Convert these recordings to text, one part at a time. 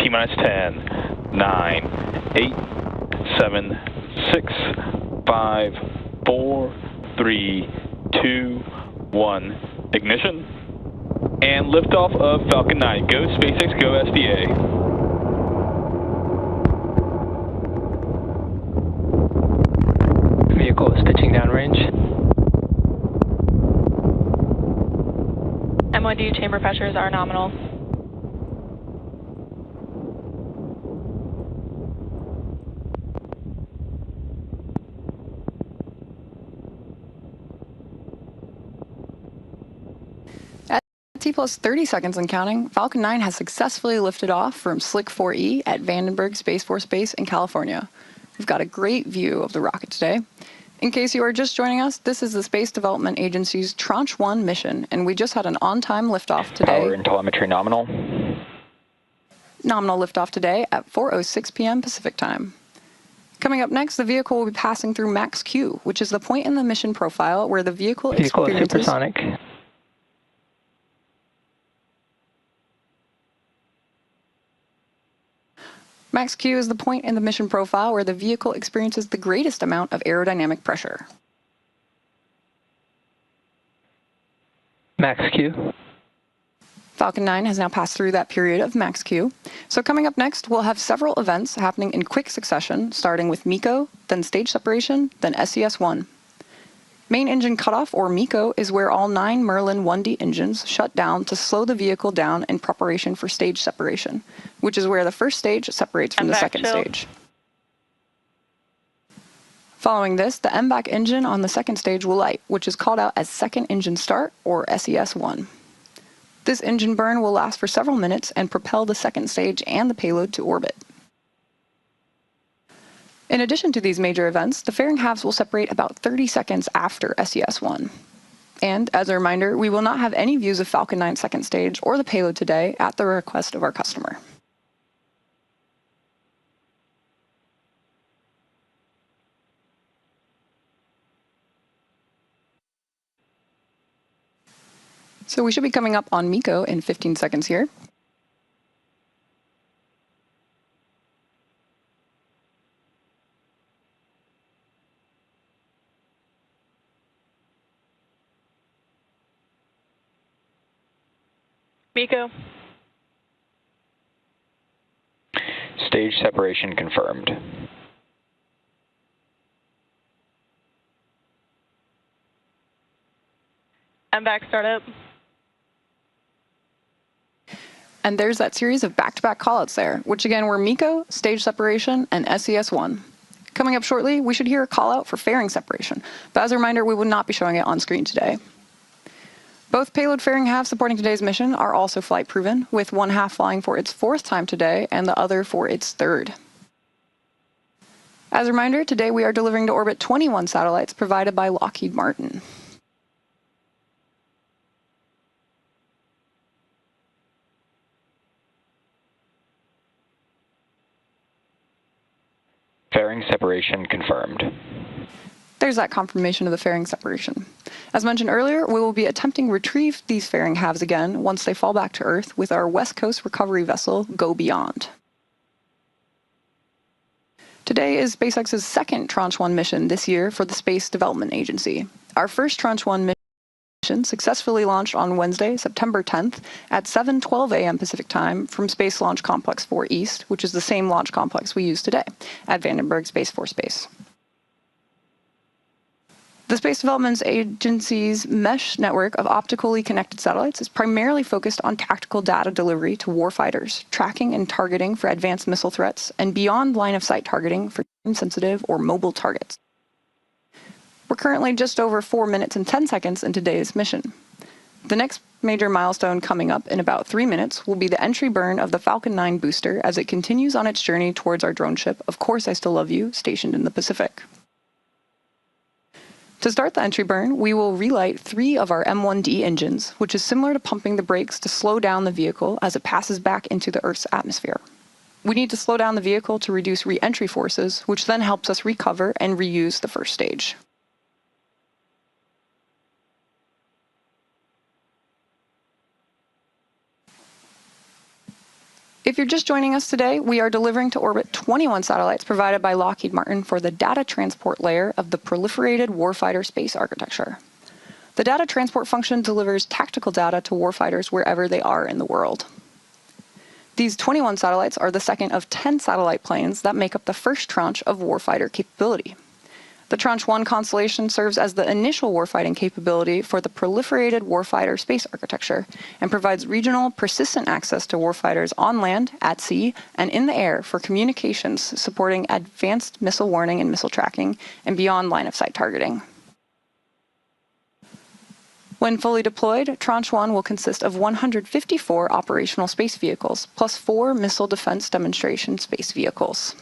T-minus 10, 9, 8, 7, 6, 5, 4, 3, 2, 1. Ignition. And liftoff of Falcon 9. Go SpaceX, go SDA. Vehicle is pitching downrange. MOD chamber pressures are nominal. At T plus 30 seconds and counting, Falcon 9 has successfully lifted off from Slick 4E at Vandenberg Space Force Base in California. We've got a great view of the rocket today. In case you are just joining us, this is the Space Development Agency's Tranche 1 mission, and we just had an on-time liftoff today. Power and telemetry nominal. Nominal liftoff today at 4:06 p.m. Pacific Time. Coming up next, the vehicle will be passing through Max Q, which is the point in the mission profile where the vehicle experiences... Vehicle is supersonic. Max Q is the point in the mission profile where the vehicle experiences the greatest amount of aerodynamic pressure. Max Q. Falcon 9 has now passed through that period of Max Q. So coming up next, we'll have several events happening in quick succession, starting with MECO, then stage separation, then SES-1. Main engine cutoff, or MECO, is where all 9 Merlin 1D engines shut down to slow the vehicle down in preparation for stage separation, which is where the first stage separates from the second stage. Following this, the MVAC engine on the second stage will light, which is called out as second engine start, or SES-1. This engine burn will last for several minutes and propel the second stage and the payload to orbit. In addition to these major events, the fairing halves will separate about 30 seconds after SES-1. And as a reminder, we will not have any views of Falcon 9's second stage or the payload today at the request of our customer. So we should be coming up on MECO in 15 seconds here. MECO. Stage separation confirmed. MVAC startup. And there's that series of back-to-back callouts there, which again were MECO, stage separation, and SES-1. Coming up shortly, we should hear a callout for fairing separation, but as a reminder, we will not be showing it on screen today. Both payload fairing halves supporting today's mission are also flight proven, with one half flying for its 4th time today and the other for its 3rd. As a reminder, today we are delivering to orbit 21 satellites provided by Lockheed Martin. Fairing separation confirmed. There's that confirmation of the fairing separation. As mentioned earlier, we will be attempting to retrieve these fairing halves again once they fall back to Earth with our West Coast recovery vessel, Go Beyond. Today is SpaceX's second Tranche 1 mission this year for the Space Development Agency. Our first Tranche 1 mission successfully launched on Wednesday, September 10th at 7:12 a.m. Pacific Time from Space Launch Complex 4 East, which is the same launch complex we use today at Vandenberg Space Force Base. The Space Development Agency's mesh network of optically connected satellites is primarily focused on tactical data delivery to warfighters, tracking and targeting for advanced missile threats, and beyond line-of-sight targeting for time-sensitive or mobile targets. We're currently just over 4 minutes and 10 seconds in today's mission. The next major milestone coming up in about 3 minutes will be the entry burn of the Falcon 9 booster as it continues on its journey towards our drone ship, Of Course I Still Love You, stationed in the Pacific. To start the entry burn, we will relight 3 of our M1D engines, which is similar to pumping the brakes to slow down the vehicle as it passes back into the Earth's atmosphere. We need to slow down the vehicle to reduce re-entry forces, which then helps us recover and reuse the first stage. If you're just joining us today, we are delivering to orbit 21 satellites provided by Lockheed Martin for the data transport layer of the proliferated warfighter space architecture. The data transport function delivers tactical data to warfighters wherever they are in the world. These 21 satellites are the second of 10 satellite planes that make up the first tranche of warfighter capability. The Tranche 1 constellation serves as the initial warfighting capability for the proliferated warfighter space architecture and provides regional, persistent access to warfighters on land, at sea, and in the air for communications supporting advanced missile warning and missile tracking and beyond line-of-sight targeting. When fully deployed, Tranche 1 will consist of 154 operational space vehicles, plus 4 missile defense demonstration space vehicles.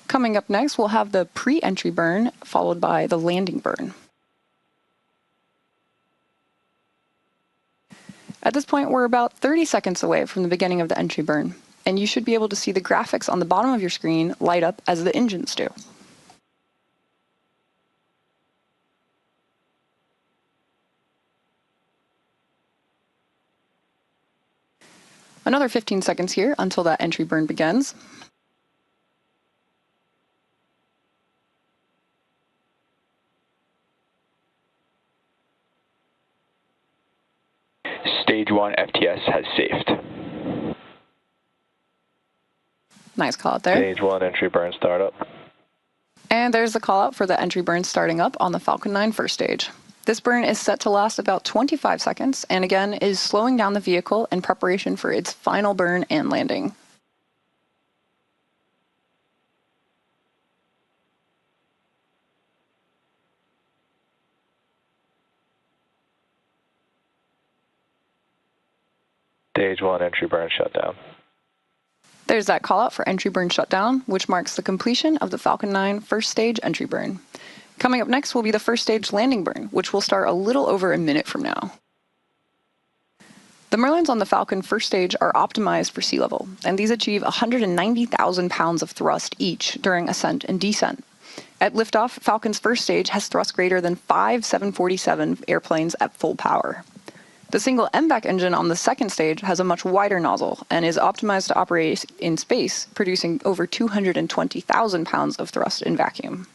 Coming up next, we'll have the pre-entry burn, followed by the landing burn. At this point, we're about 30 seconds away from the beginning of the entry burn, and you should be able to see the graphics on the bottom of your screen light up as the engines do. Another 15 seconds here until that entry burn begins. Stage 1 FTS has safed. Nice call out there. Stage 1 entry burn startup. And there's the call out for the entry burn starting up on the Falcon 9 first stage. This burn is set to last about 25 seconds and again is slowing down the vehicle in preparation for its final burn and landing. Stage 1 entry burn shutdown. There's that call out for entry burn shutdown, which marks the completion of the Falcon 9 first stage entry burn. Coming up next will be the first stage landing burn, which will start a little over a minute from now. The Merlins on the Falcon first stage are optimized for sea level, and these achieve 190,000 pounds of thrust each during ascent and descent. At liftoff, Falcon's first stage has thrust greater than 5 747 airplanes at full power. The single MVAC engine on the second stage has a much wider nozzle and is optimized to operate in space, producing over 220,000 pounds of thrust in vacuum.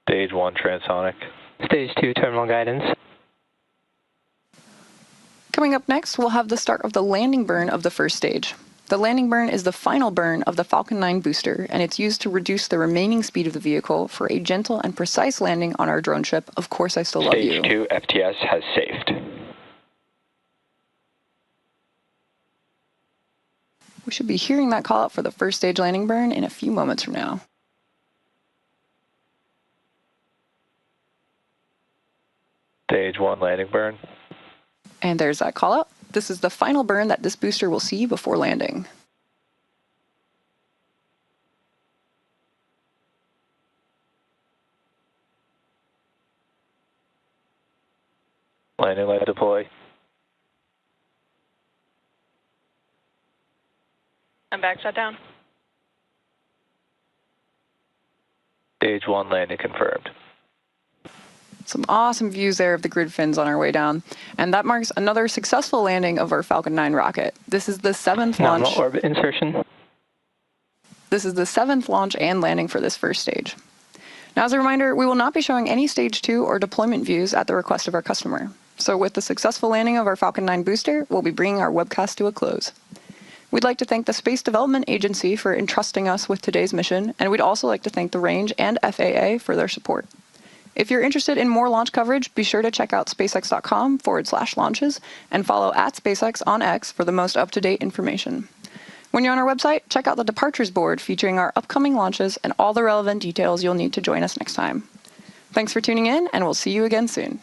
Stage 1 transonic. Stage 2 terminal guidance. Coming up next, we'll have the start of the landing burn of the first stage. The landing burn is the final burn of the Falcon 9 booster, and it's used to reduce the remaining speed of the vehicle for a gentle and precise landing on our drone ship, Of Course I Still Love You. Stage 2 FTS has safed. We should be hearing that call out for the first stage landing burn in a few moments from now. Stage 1 landing burn. And there's that call out. This is the final burn that this booster will see before landing. Landing light deploy. I'm back shutdown. Stage 1 landing confirmed. Some awesome views there of the grid fins on our way down. And that marks another successful landing of our Falcon 9 rocket. This is the 7th launch. Nominal orbit insertion. This is the 7th launch and landing for this first stage. Now, as a reminder, we will not be showing any Stage 2 or deployment views at the request of our customer. So with the successful landing of our Falcon 9 booster, we'll be bringing our webcast to a close. We'd like to thank the Space Development Agency for entrusting us with today's mission, and we'd also like to thank the Range and FAA for their support. If you're interested in more launch coverage, be sure to check out spacex.com/launches and follow @SpaceX on X for the most up-to-date information. When you're on our website, check out the departures board featuring our upcoming launches and all the relevant details you'll need to join us next time. Thanks for tuning in, and we'll see you again soon.